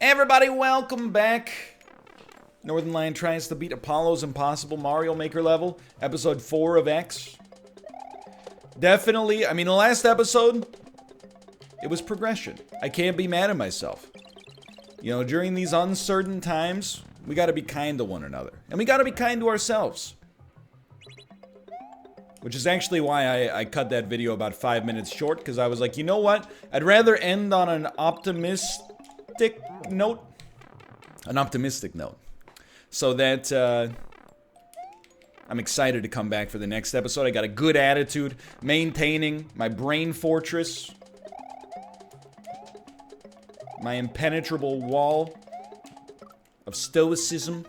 Everybody, welcome back. Northernlion tries to beat Apollo's impossible Mario Maker level. Episode 4 of X. Definitely, I mean, the last episode, it was progression. I can't be mad at myself. You know, during these uncertain times, we gotta be kind to one another. And we gotta be kind to ourselves. Which is actually why I cut that video about 5 minutes short, because I was like, you know what? I'd rather end on an optimistic note. An optimistic note. So that, I'm excited to come back for the next episode. I got a good attitude, maintaining my brain fortress. My impenetrable wall of stoicism.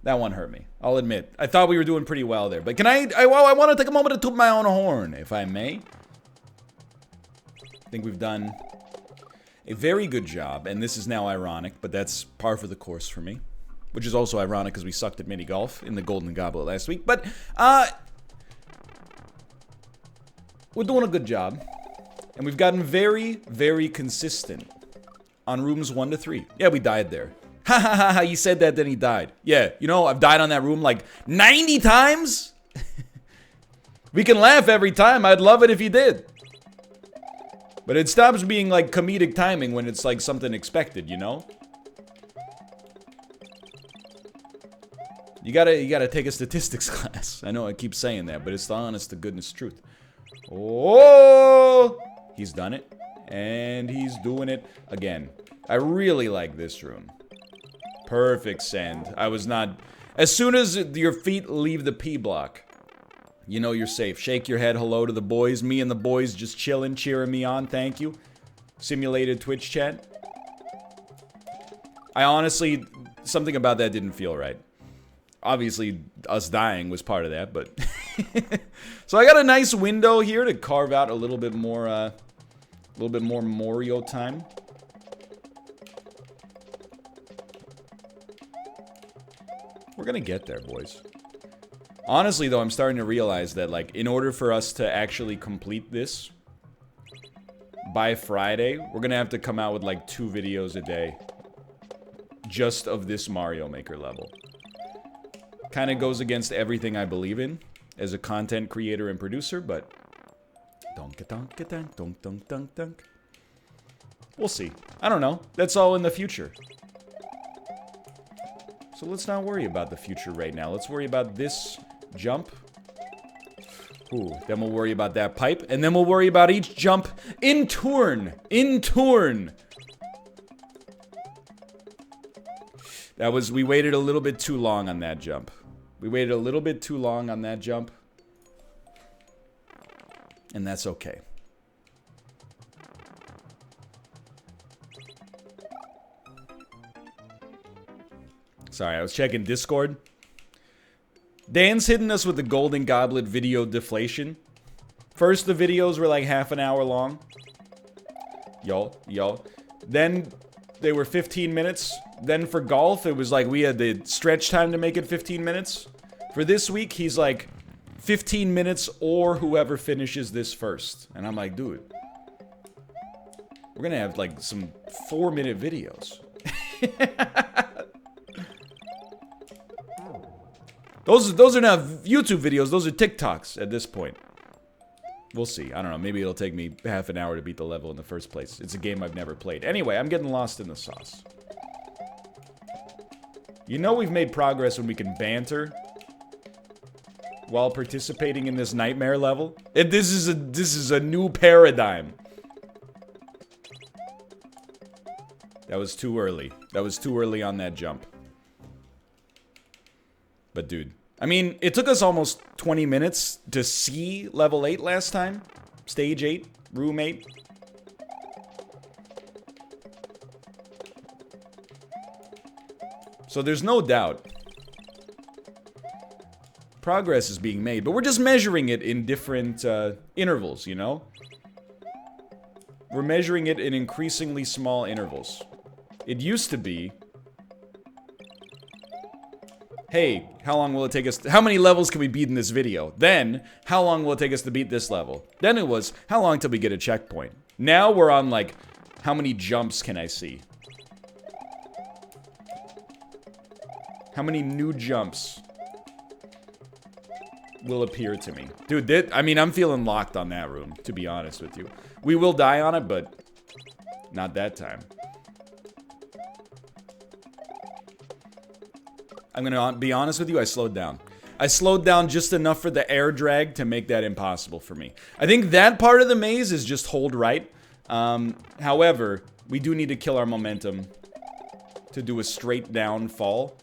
That one hurt me, I'll admit. I thought we were doing pretty well there. But can I want to take a moment to toot my own horn, if I may. I think we've done a very good job, and this is now ironic, but that's par for the course for me. Which is also ironic because we sucked at mini-golf in the Golden Goblet last week. But, we're doing a good job. And we've gotten very, very consistent on rooms 1 to 3. Yeah, we died there. Ha ha ha ha, he said that, then he died. Yeah, you know, I've died on that room like 90 times? We can laugh every time, I'd love it if he did. But it stops being like comedic timing when it's like something expected, you know? You gotta take a statistics class. I know I keep saying that, but it's the honest to goodness truth. Oh! He's done it. And he's doing it again. I really like this room. Perfect send. I was not... As soon as your feet leave the P block, you know you're safe. Shake your head hello to the boys. Me and the boys just chilling, cheering me on. Thank you. Simulated Twitch chat. I honestly... Something about that didn't feel right. Obviously, us dying was part of that, but... So I got a nice window here to carve out a little bit more Mario time. We're gonna get there, boys. Honestly, though, I'm starting to realize that, like, in order for us to actually complete this by Friday, we're gonna have to come out with, like, 2 videos a day. Just of this Mario Maker level. Kind of goes against everything I believe in as a content creator and producer, but donk. We'll see. I don't know. That's all in the future. So let's not worry about the future right now. Let's worry about this jump. Ooh, then we'll worry about that pipe, and then we'll worry about each jump in turn. In turn. That was, we waited a little bit too long on that jump. We waited a little bit too long on that jump. And that's okay. Sorry, I was checking Discord. Dan's hitting us with the Golden Goblet video deflation. First, the videos were like half an hour long. Yo. Then, they were 15 minutes. Then for golf, it was like we had the stretch time to make it 15 minutes. For this week, he's like 15 minutes or whoever finishes this first. And I'm like, dude, we're gonna have like some 4-minute videos. Those are not YouTube videos, those are TikToks at this point. We'll see. I don't know. Maybe it'll take me half an hour to beat the level in the first place. It's a game I've never played. Anyway, I'm getting lost in the sauce. You know we've made progress when we can banter while participating in this nightmare level. This is a new paradigm. That was too early. That was too early on that jump. But dude, I mean, it took us almost 20 minutes to see level 8 last time. Stage 8, room 8. So there's no doubt progress is being made, but we're just measuring it in different intervals, you know? We're measuring it in increasingly small intervals. It used to be, hey, how long will it take us how many levels can we beat in this video? Then, how long will it take us to beat this level? Then it was, how long till we get a checkpoint? Now we're on like, How many jumps can I see? How many new jumps will appear to me? Dude, I mean, I'm feeling locked on that room, to be honest with you. We will die on it, but not that time. I'm gonna be honest with you, I slowed down. I slowed down just enough for the air drag to make that impossible for me. I think that part of the maze is just hold right. However, we do need to kill our momentum to do a straight down fall.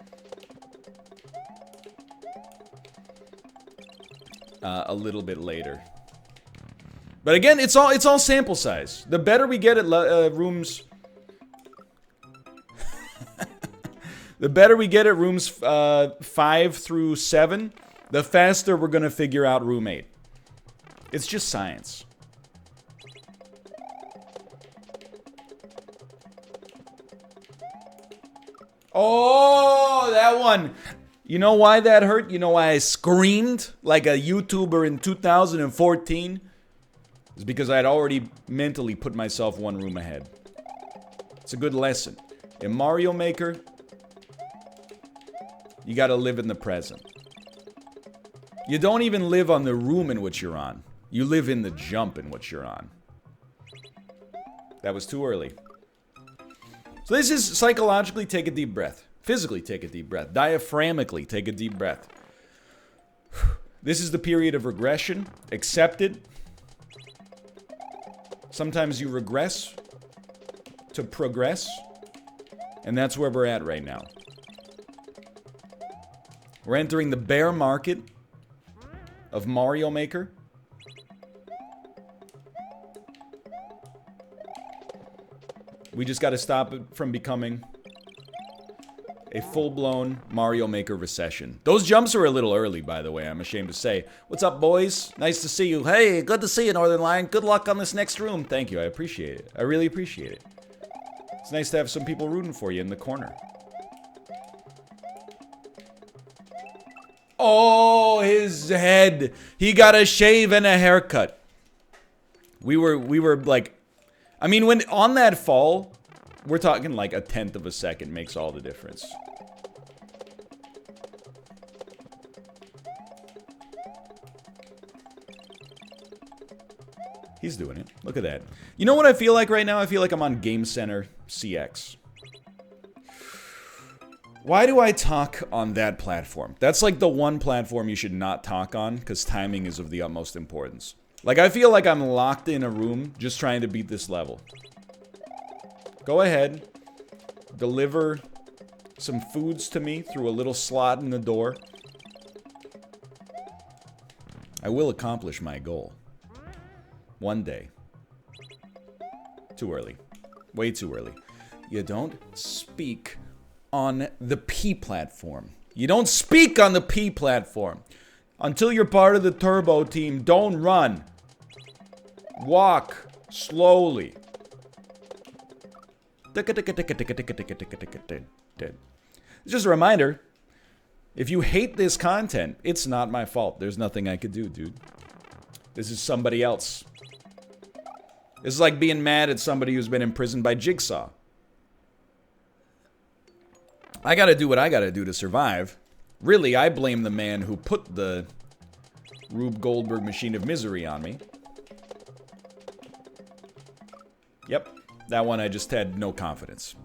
A little bit later. But again, it's all sample size. The better we get at rooms... the better we get at rooms 5 through 7, the faster we're gonna figure out room 8. It's just science. Oh, that one! You know why that hurt? You know why I screamed like a YouTuber in 2014? It's because I had already mentally put myself one room ahead. It's a good lesson. In Mario Maker, you gotta live in the present. You don't even live on the room in which you're on. You live in the jump in which you're on. That was too early. So this is psychologically take a deep breath. Physically take a deep breath. Diaphragmically take a deep breath. This is the period of regression. Accept it. Sometimes you regress to progress. And that's where we're at right now. We're entering the bear market of Mario Maker. We just got to stop it from becoming a full-blown Mario Maker recession. Those jumps are a little early, by the way, I'm ashamed to say. What's up, boys? Nice to see you. Hey, good to see you, Northernlion. Good luck on this next room. Thank you, I appreciate it. I really appreciate it. It's nice to have some people rooting for you in the corner. Oh, his head. He got a shave and a haircut. We were like... I mean, when on that fall, we're talking like 1/10 of a second makes all the difference. He's doing it. Look at that. You know what I feel like right now? I feel like I'm on Game Center CX. Why do I talk on that platform? That's like the one platform you should not talk on, because timing is of the utmost importance. Like, I feel like I'm locked in a room just trying to beat this level. Go ahead. Deliver some foods to me through a little slot in the door. I will accomplish my goal. One day. Too early. Way too early. You don't speak on the P platform. You don't speak on the P platform. Until you're part of the Turbo team, don't run. Walk slowly. Just a reminder, if you hate this content, it's not my fault. There's nothing I could do, dude. This is somebody else. This is like being mad at somebody who's been imprisoned by Jigsaw. I gotta do what I gotta do to survive. Really, I blame the man who put the Rube Goldberg machine of misery on me. Yep, that one I just had no confidence.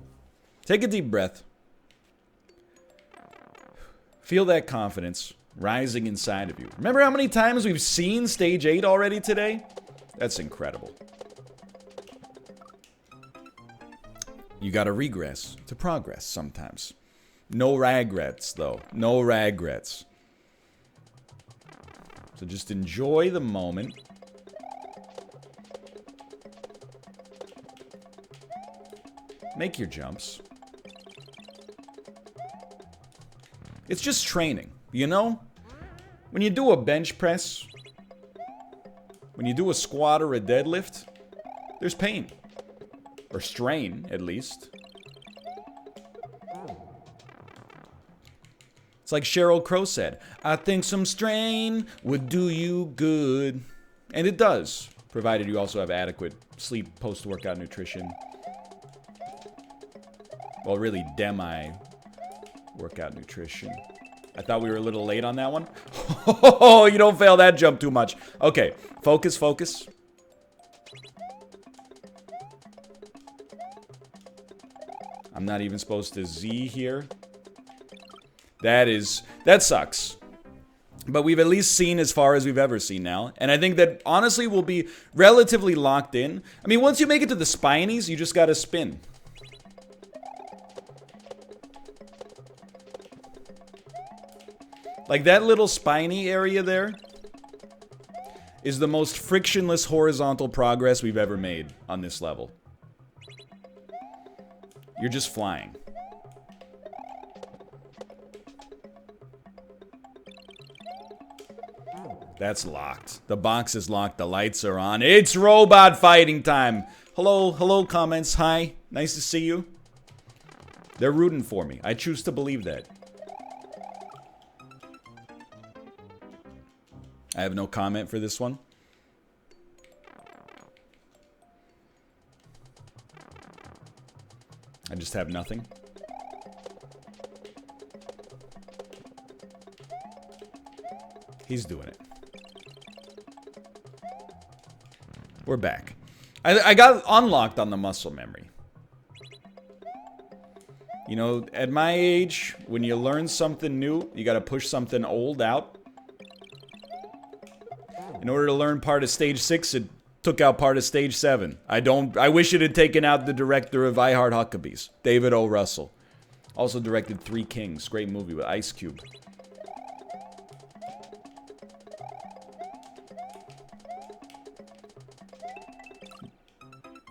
Take a deep breath. Feel that confidence rising inside of you. Remember how many times we've seen Stage 8 already today? That's incredible. You gotta regress to progress sometimes. No regrets, though. No regrets. So just enjoy the moment. Make your jumps. It's just training, you know? When you do a bench press, when you do a squat or a deadlift, there's pain. Or strain, at least. It's like Sheryl Crow said, I think some strain would do you good. And it does, provided you also have adequate sleep, post-workout nutrition, Well, really, demi workout nutrition. I thought we were a little late on that one. Oh, you don't fail that jump too much. Okay, focus, focus. I'm not even supposed to Z here. That sucks. But we've at least seen as far as we've ever seen now. And I think that, honestly, we'll be relatively locked in. I mean, once you make it to the spinies, you just gotta spin. Like, that little spiny area there is the most frictionless horizontal progress we've ever made on this level. You're just flying. That's locked. The box is locked. The lights are on. It's robot fighting time. Hello, hello, comments. Hi. Nice to see you. They're rooting for me. I choose to believe that. I have no comment for this one. I just have nothing. He's doing it. We're back. I got unlocked on the muscle memory. You know, at my age, when you learn something new, you gotta push something old out. In order to learn part of stage 6, it took out part of stage 7. I wish it had taken out the director of I Heart Huckabees, David O. Russell. Also directed Three Kings, great movie with Ice Cube.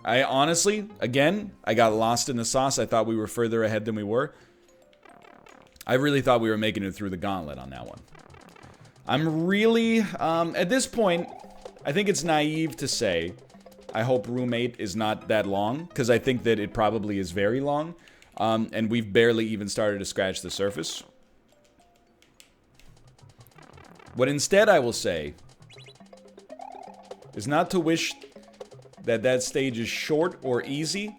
I honestly, again, I got lost in the sauce. I thought we were further ahead than we were. I really thought we were making it through the gauntlet on that one. I'm really, at this point, I think it's naive to say, I hope Room 8 is not that long, because I think that it probably is very long, and we've barely even started to scratch the surface. What instead I will say is not to wish that that stage is short or easy,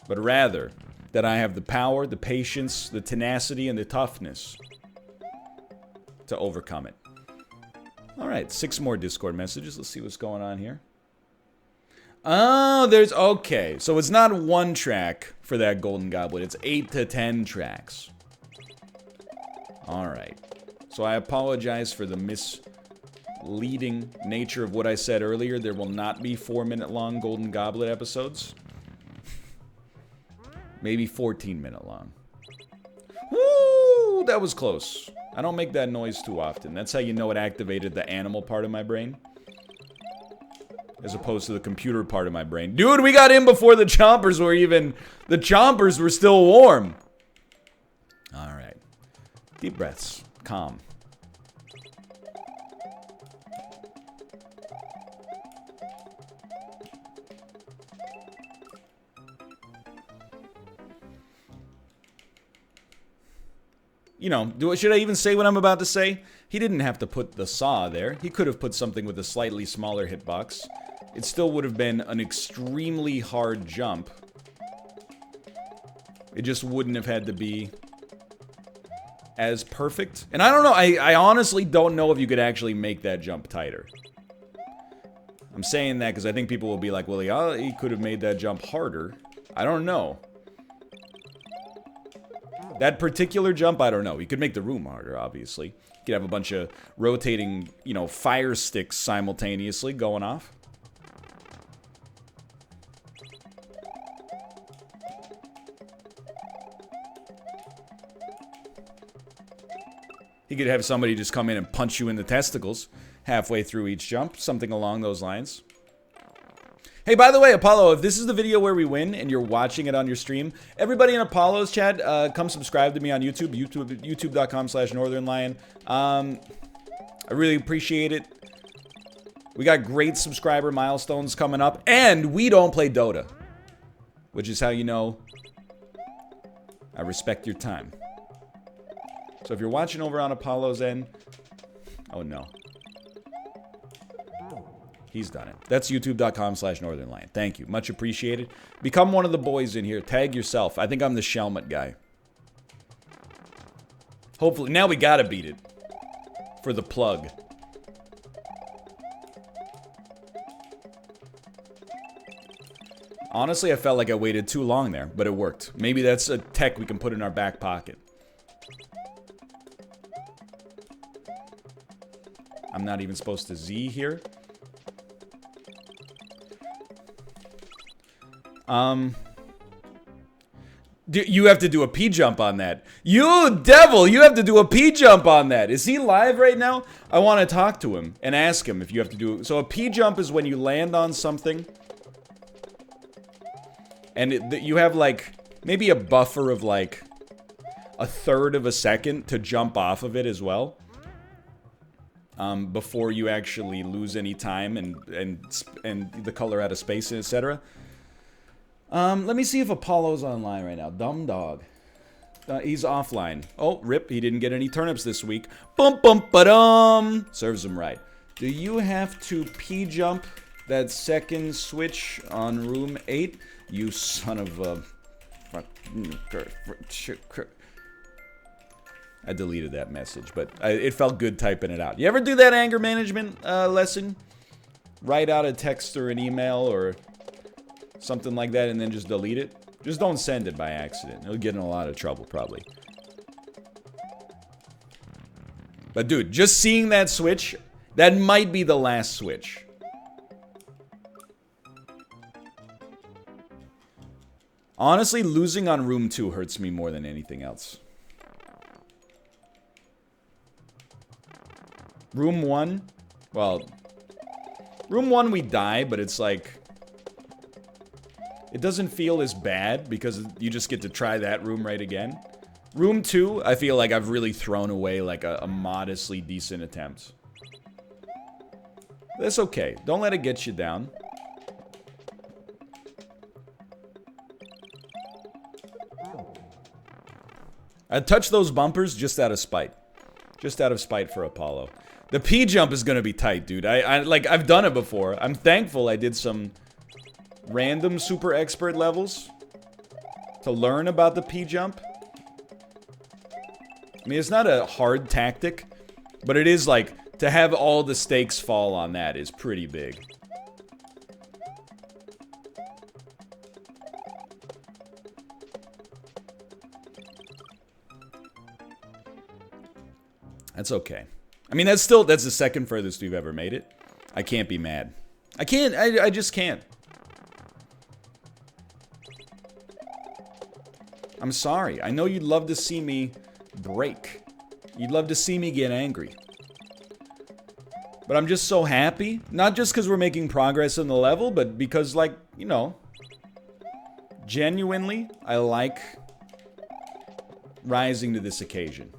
but rather that I have the power, the patience, the tenacity, and the toughness to overcome it. Alright, 6 more Discord messages. Let's see what's going on here. Oh, there's... Okay, so it's not 1 track for that Golden Goblet. It's 8 to 10 tracks. Alright. So I apologize for the misleading nature of what I said earlier. There will not be 4-minute-long Golden Goblet episodes. Maybe 14-minute long. Woo! That was close. I don't make that noise too often. That's how you know it activated the animal part of my brain. As opposed to the computer part of my brain. Dude, we got in before the chompers were even... The chompers were still warm. Alright. Deep breaths. Calm. You know, should I even say what I'm about to say? He didn't have to put the saw there. He could have put something with a slightly smaller hitbox. It still would have been an extremely hard jump. It just wouldn't have had to be as perfect. And I don't know, I honestly don't know if you could actually make that jump tighter. I'm saying that because I think people will be like, well, he could have made that jump harder. I don't know. That particular jump, I don't know. You could make the room harder, obviously. You could have a bunch of rotating, you know, fire sticks simultaneously going off. You could have somebody just come in and punch you in the testicles halfway through each jump. Something along those lines. Hey, by the way, Apollo, if this is the video where we win and you're watching it on your stream, everybody in Apollo's chat, come subscribe to me on YouTube, youtube.com/Northernlion. I really appreciate it. We got great subscriber milestones coming up, and we don't play Dota, which is how you know I respect your time. So if you're watching over on Apollo's end, oh no. He's done it. That's youtube.com/Northernlion. Thank you. Much appreciated. Become one of the boys in here. Tag yourself. I think I'm the Shelmet guy. Hopefully. Now we gotta beat it. For the plug. Honestly, I felt like I waited too long there, but it worked. Maybe that's a tech we can put in our back pocket. I'm not even supposed to Z here. You have to do a P jump on that. You devil, you have to do a P jump on that. Is he live right now? I want to talk to him and ask him if you have to do it. So a P jump is when you land on something and you have like maybe a buffer of like a third of a second to jump off of it as well. Before you actually lose any time and the color out of space, etc. Let me see if Apollo's online right now. Dumb dog. He's offline. Oh, rip. He didn't get any turnips this week. Bum bum ba-dum. Serves him right. Do you have to P-jump that second switch on room 8? You son of a... I deleted that message, but it felt good typing it out. You ever do that anger management lesson? Write out a text or an email or something like that and then just delete it? Just don't send it by accident. You'll get in a lot of trouble, probably. But dude, just seeing that switch, that might be the last switch. Honestly, losing on room 2 hurts me more than anything else. Room 1? Well, room 1 we die, but it's like... It doesn't feel as bad because you just get to try that room right again. Room 2, I feel like I've really thrown away like a modestly decent attempt. That's okay. Don't let it get you down. I'd touch those bumpers just out of spite. Just out of spite for Apollo. The P jump is gonna be tight, dude. I've done it before. I'm thankful I did some random super expert levels to learn about the P jump. I mean, it's not a hard tactic, but it is like to have all the stakes fall on that is pretty big. That's okay. I mean, that's the second furthest we've ever made it. I can't be mad. I just can't. I'm sorry. I know you'd love to see me break. You'd love to see me get angry. But I'm just so happy. Not just because we're making progress in the level, but because, like, you know, genuinely, I like rising to this occasion.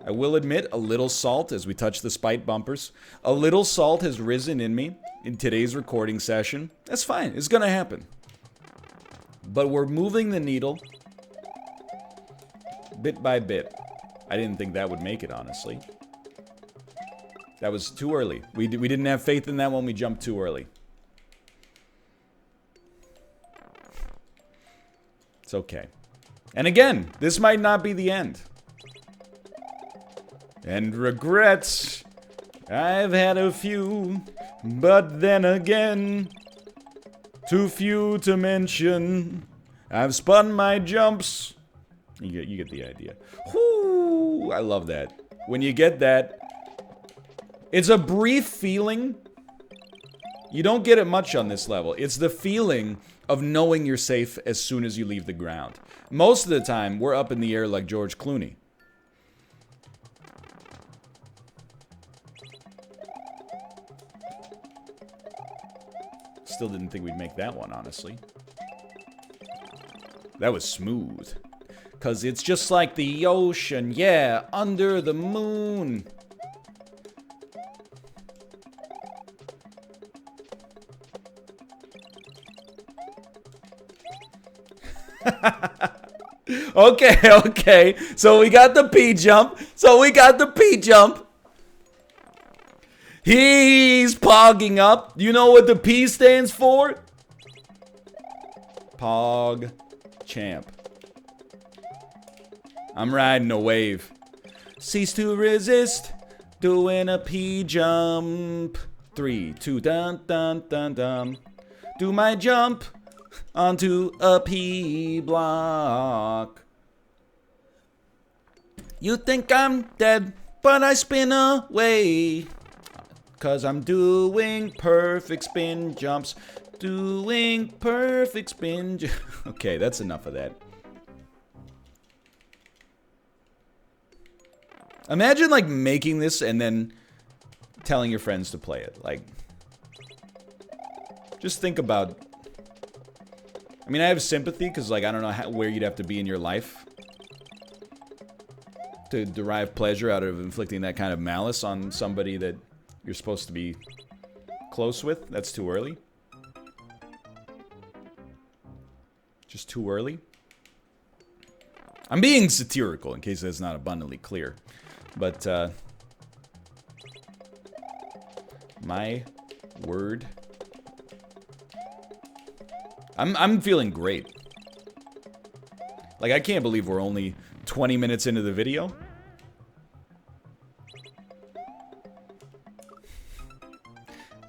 I will admit, a little salt as we touch the spite bumpers. A little salt has risen in me in today's recording session. That's fine. It's gonna happen. But we're moving the needle bit by bit. I didn't think that would make it, honestly. That was too early. We didn't have faith in that one. We jumped too early. It's okay. And again, this might not be the end. And regrets, I've had a few, but then again, too few to mention. I've spun my jumps. You get the idea. Whoo! I love that. When you get that, it's a brief feeling. You don't get it much on this level. It's the feeling of knowing you're safe as soon as you leave the ground. Most of the time, we're up in the air like George Clooney. Still didn't think we'd make that one, honestly. That was smooth. 'Cause it's just like the ocean, yeah, under the moon. Okay. So we got the P jump. He's pogging up. You know what the P stands for? Pog champ. I'm riding a wave. Cease to resist. Doing a P jump. 3, 2, dun dun dun dun. Do my jump onto a P block. You think I'm dead, but I spin away. 'Cause I'm doing perfect spin jumps. Doing perfect spin jumps. Okay, that's enough of that. Imagine, like, making this and then telling your friends to play it. Like, just think about... I mean, I have sympathy, because, like, I don't know where you'd have to be in your life to derive pleasure out of inflicting that kind of malice on somebody that you're supposed to be close with. That's too early. Just too early. I'm being satirical, in case that's not abundantly clear. But, my word. I'm feeling great. Like, I can't believe we're only 20 minutes into the video.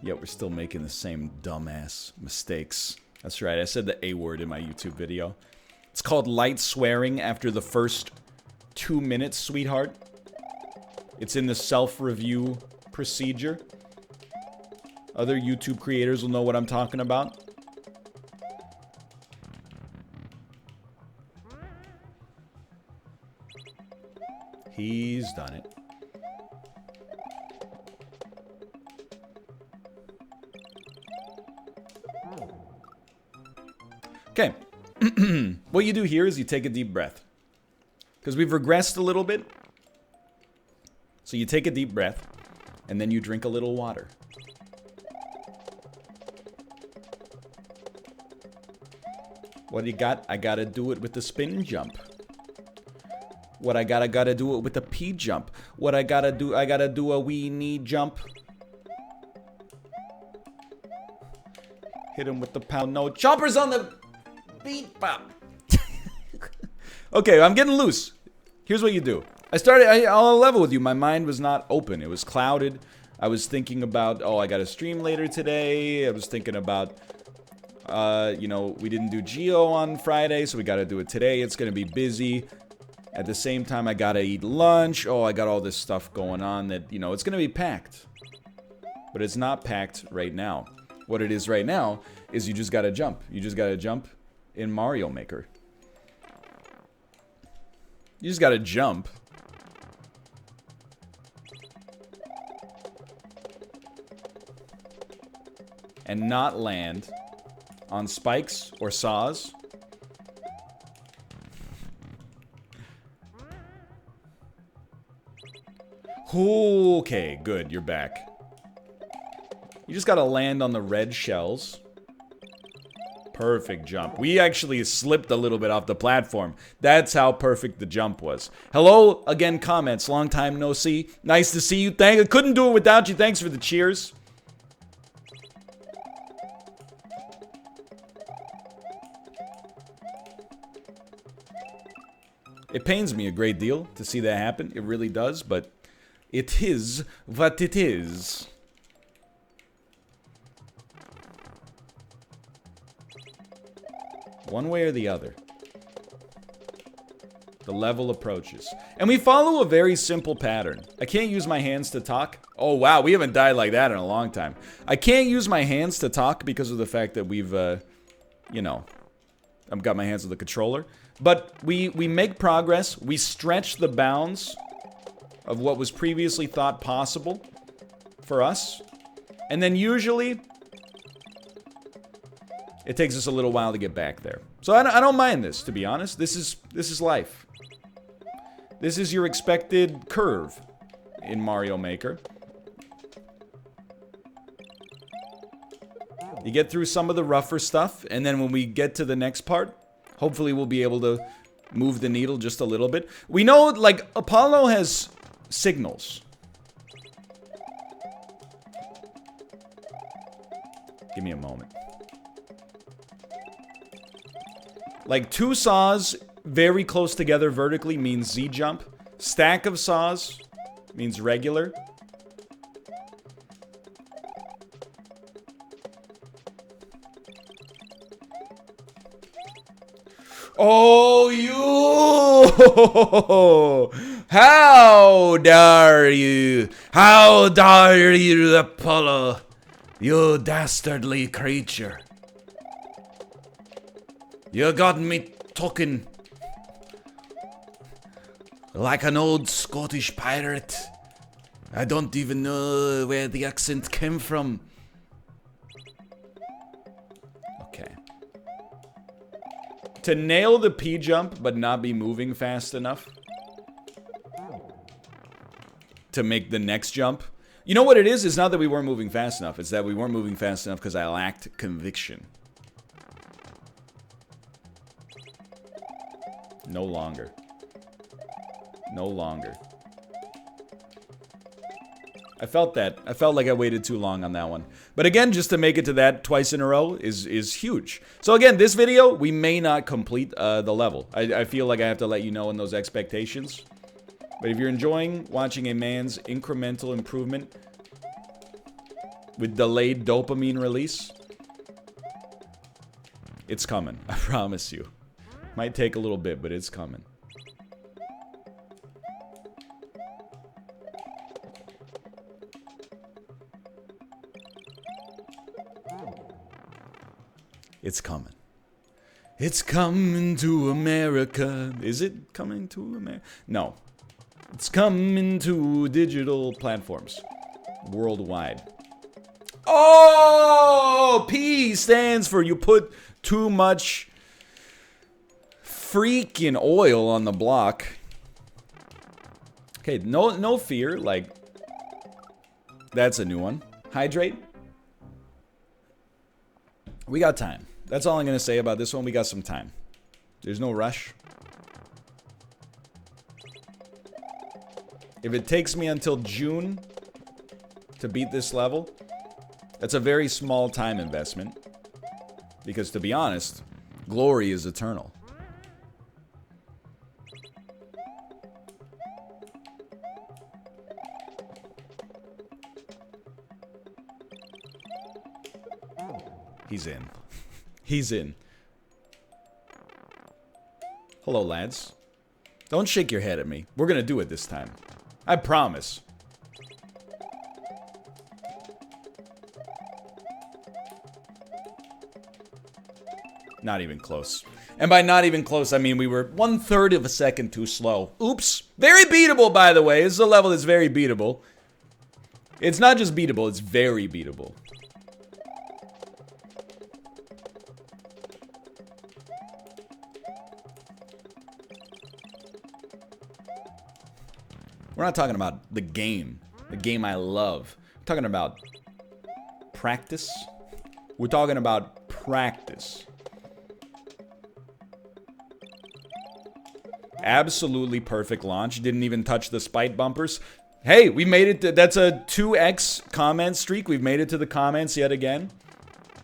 Yet we're still making the same dumbass mistakes. That's right, I said the A word in my YouTube video. It's called light swearing after the first 2 minutes, sweetheart. It's in the self-review procedure. Other YouTube creators will know what I'm talking about. He's done it. Okay. What you do here is you take a deep breath. Because we've regressed a little bit. So you take a deep breath, and then you drink a little water. What do you got? I gotta do it with the spin jump. What I gotta do it with the P jump. What I gotta do a weenie jump. Hit him with the pound note. Choppers on the beat pop. Okay, I'm getting loose. Here's what you do. I'll level with you. My mind was not open. It was clouded. I was thinking about, oh, I got to stream later today. I was thinking about, you know, we didn't do Geo on Friday, so we got to do it today. It's going to be busy. At the same time, I got to eat lunch. Oh, I got all this stuff going on that, you know, it's going to be packed. But it's not packed right now. What it is right now is you just got to jump. You just got to jump in Mario Maker. You just got to jump. And not land on spikes or saws. Okay, good, you're back. You just gotta land on the red shells. Perfect jump. We actually slipped a little bit off the platform. That's how perfect the jump was. Hello, again, comments. Long time no see. Nice to see you. I couldn't do it without you. Thanks for the cheers. It pains me a great deal to see that happen. It really does, but it is what it is. One way or the other. The level approaches. And we follow a very simple pattern. I can't use my hands to talk. Oh, wow, we haven't died like that in a long time. I can't use my hands to talk because of the fact that we've, you know, I've got my hands on the controller. But we make progress. We stretch the bounds of what was previously thought possible for us. And then usually, it takes us a little while to get back there. So I don't mind this, to be honest. This is life. This is your expected curve in Mario Maker. You get through some of the rougher stuff, and then when we get to the next part, hopefully we'll be able to move the needle just a little bit. We know, like, Apollo has signals. Give me a moment. Like 2 saws very close together vertically means Z jump. Stack of saws means regular. Oh, you! How dare you? How dare you, Apollo? You dastardly creature. You got me talking like an old Scottish pirate. I don't even know where the accent came from. Okay. To nail the P jump but not be moving fast enough to make the next jump. You know what it is? It's not that we weren't moving fast enough. It's that we weren't moving fast enough because I lacked conviction. No longer. No longer. I felt that. I felt like I waited too long on that one. But again, just to make it to that twice in a row is huge. So again, this video, we may not complete the level. I feel like I have to let you know in those expectations. But if you're enjoying watching a man's incremental improvement with delayed dopamine release, it's coming. I promise you. Might take a little bit, but it's coming. It's coming. It's coming to America. Is it coming to America? No. It's coming to digital platforms worldwide. Oh! P stands for you put too much freaking oil on the block. Okay, no fear. Like, that's a new one. Hydrate. We got time. That's all I'm going to say about this one. We got some time. There's no rush. If it takes me until June to beat this level, that's a very small time investment. Because to be honest, glory is eternal. He's in. He's in. Hello, lads. Don't shake your head at me. We're gonna do it this time. I promise. Not even close. And by not even close, I mean we were 1/3 of a second too slow. Oops. Very beatable, by the way. This is a level that's very beatable. It's not just beatable, it's very beatable. We're not talking about the game I love. We're talking about practice. We're talking about practice. Absolutely perfect launch. Didn't even touch the spite bumpers. Hey, we made it. That's a 2x comment streak. We've made it to the comments yet again.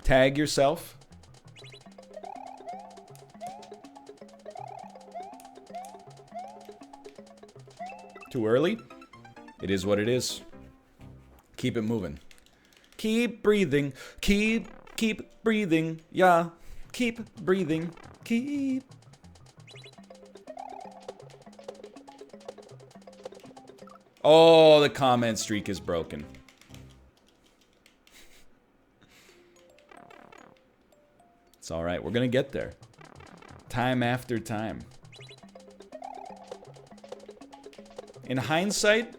Tag yourself. Too early? It is what it is. Keep it moving. Keep breathing. Keep breathing. Yeah. Keep breathing. Keep. Oh, the comment streak is broken. It's all right. We're going to get there. Time after time. In hindsight,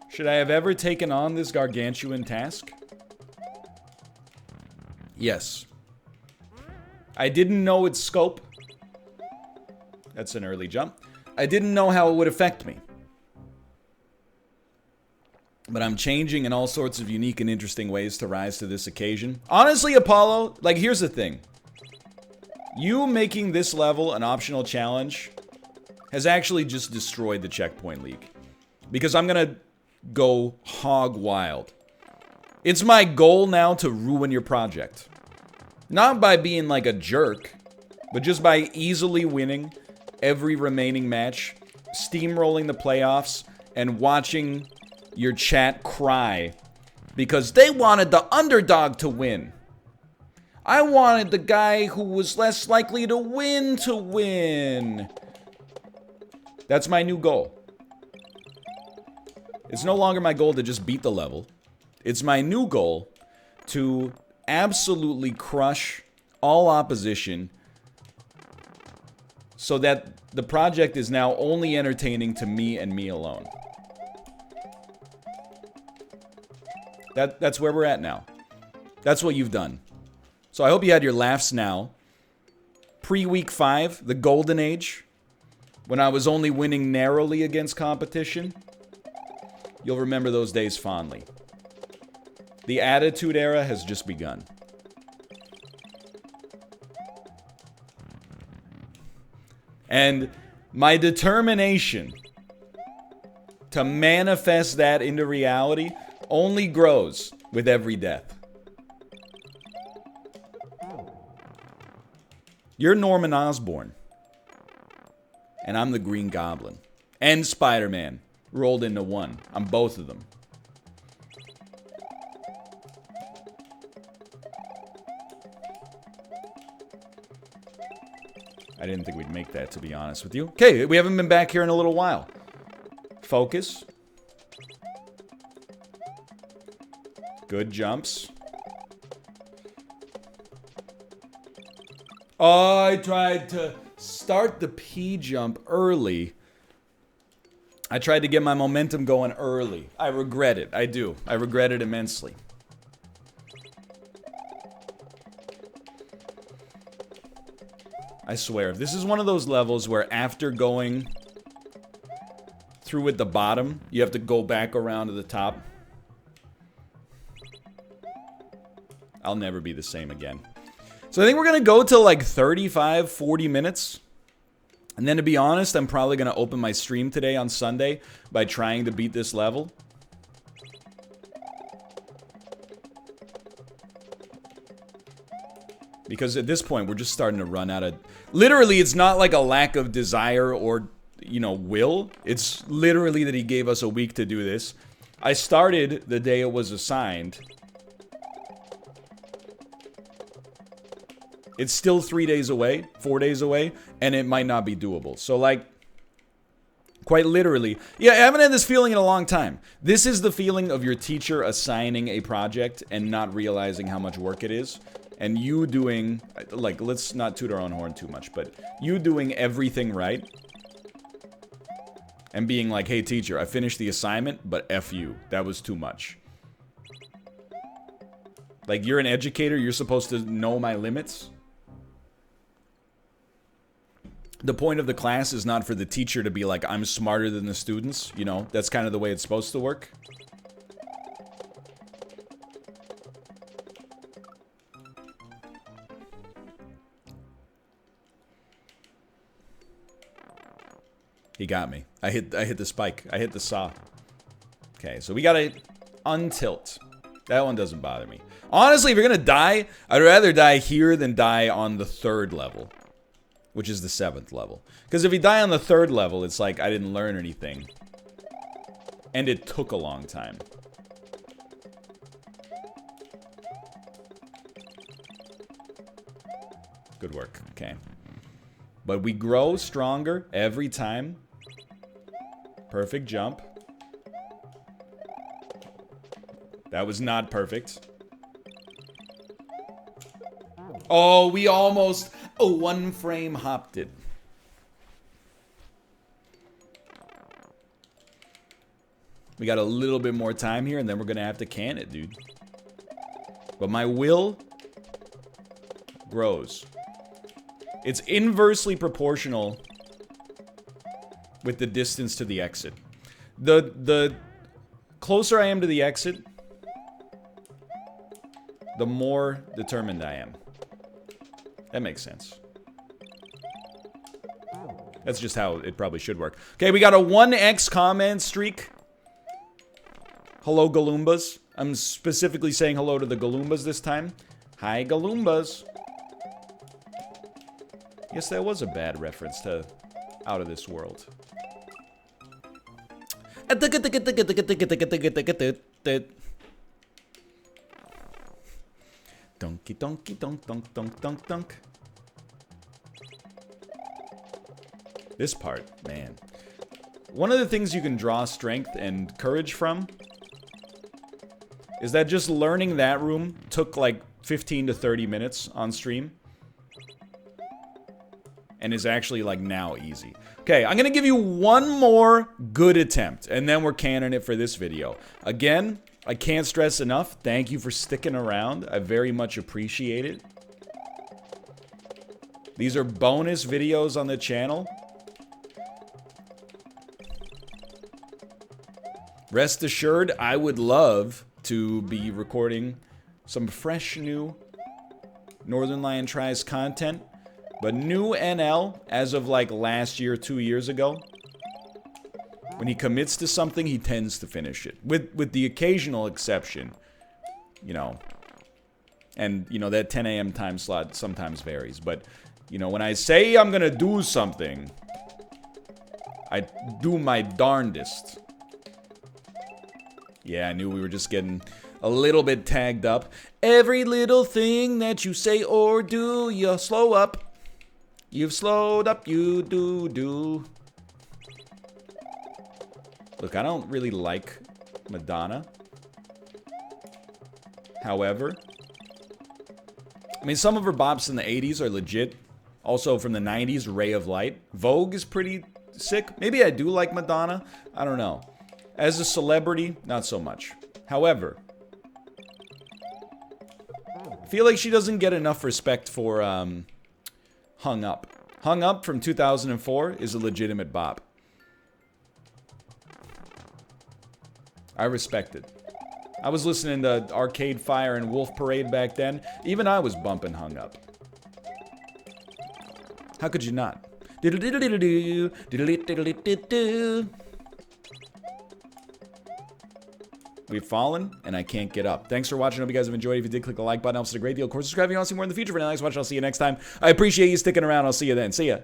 should I have ever taken on this gargantuan task? Yes. I didn't know its scope. That's an early jump. I didn't know how it would affect me. But I'm changing in all sorts of unique and interesting ways to rise to this occasion. Honestly, Apollo, like, here's the thing. You making this level an optional challenge has actually just destroyed the Checkpoint League. Because I'm gonna go hog wild It's my goal now to ruin your project. Not by being like a jerk, but just by easily winning every remaining match, steamrolling the playoffs, and watching your chat cry because they wanted the underdog to win. I wanted the guy who was less likely to win. That's my new goal. It's no longer my goal to just beat the level. It's my new goal to absolutely crush all opposition so that the project is now only entertaining to me and me alone. That's where we're at now. That's what you've done. So I hope you had your laughs now. Pre-week 5, the golden age, when I was only winning narrowly against competition, you'll remember those days fondly. The attitude era has just begun. And my determination to manifest that into reality only grows with every death. You're Norman Osborn. And I'm the Green Goblin. And Spider-Man rolled into one. I'm both of them. I didn't think we'd make that, to be honest with you. Okay, we haven't been back here in a little while. Focus. Good jumps. Oh, I tried to start the P jump early. I tried to get my momentum going early. I regret it. I do. I regret it immensely. I swear, if this is one of those levels where after going through at the bottom, you have to go back around to the top, I'll never be the same again. So I think we're going to go till like 35, 40 minutes. And then to be honest, I'm probably going to open my stream today on Sunday by trying to beat this level. Because at this point, we're just starting to run out of... Literally, it's not like a lack of desire or, you know, will. It's literally that he gave us a week to do this. I started the day it was assigned. It's still 3 days away, 4 days away, and it might not be doable. So, like, quite literally... Yeah, I haven't had this feeling in a long time. This is the feeling of your teacher assigning a project and not realizing how much work it is. And you doing, like, let's not toot our own horn too much, but you doing everything right. And being like, hey, teacher, I finished the assignment, but F you. That was too much. Like, you're an educator, you're supposed to know my limits. The point of the class is not for the teacher to be like, I'm smarter than the students. You know, that's kind of the way it's supposed to work. He got me. I hit the spike. I hit the saw. Okay, so we gotta untilt. That one doesn't bother me. Honestly, if you're gonna die, I'd rather die here than die on the 3rd level. Which is the 7th level. Because if you die on the 3rd level, it's like I didn't learn anything. And it took a long time. Good work. Okay. But we grow stronger every time. Perfect jump. That was not perfect. Oh, we almost 1 frame hopped it. We got a little bit more time here, and then we're gonna have to can it, dude. But my will grows. It's inversely proportional with the distance to the exit. The closer I am to the exit, the more determined I am. That makes sense. That's just how it probably should work. Okay, we got a 1x comment streak. Hello, Galoombas. I'm specifically saying hello to the Galoombas this time. Hi, Galoombas. Yes, that was a bad reference to Out of This World. Donkey donkey donk donk donk donk donk. This part, man. One of the things you can draw strength and courage from is that just learning that room took like 15 to 30 minutes on stream. And is actually like now easy. Okay, I'm gonna give you one more good attempt, and then we're canning it for this video. Again, I can't stress enough, thank you for sticking around. I very much appreciate it. These are bonus videos on the channel. Rest assured, I would love to be recording some fresh new Northernlion Tries content. But new NL, as of like last year, 2 years ago, when he commits to something, he tends to finish it. With the occasional exception, you know. And, you know, that 10 a.m. time slot sometimes varies. But, you know, when I say I'm gonna do something, I do my darndest. Yeah, I knew we were just getting a little bit tagged up. Every little thing that you say or do, you slow up. You've slowed up, you do. Look, I don't really like Madonna. However, I mean, some of her bops in the 80s are legit. Also from the 90s, Ray of Light. Vogue is pretty sick. Maybe I do like Madonna. I don't know. As a celebrity, not so much. However, I feel like she doesn't get enough respect for, Hung Up. Hung Up from 2004 is a legitimate bop. I respect it. I was listening to Arcade Fire and Wolf Parade back then. Even I was bumping Hung Up. How could you not? We've fallen, and I can't get up. Thanks for watching. I hope you guys have enjoyed. If you did, click the like button. It helps a great deal. Of course, subscribe if you want to see more in the future. For now, thanks for watching. I'll see you next time. I appreciate you sticking around. I'll see you then. See ya.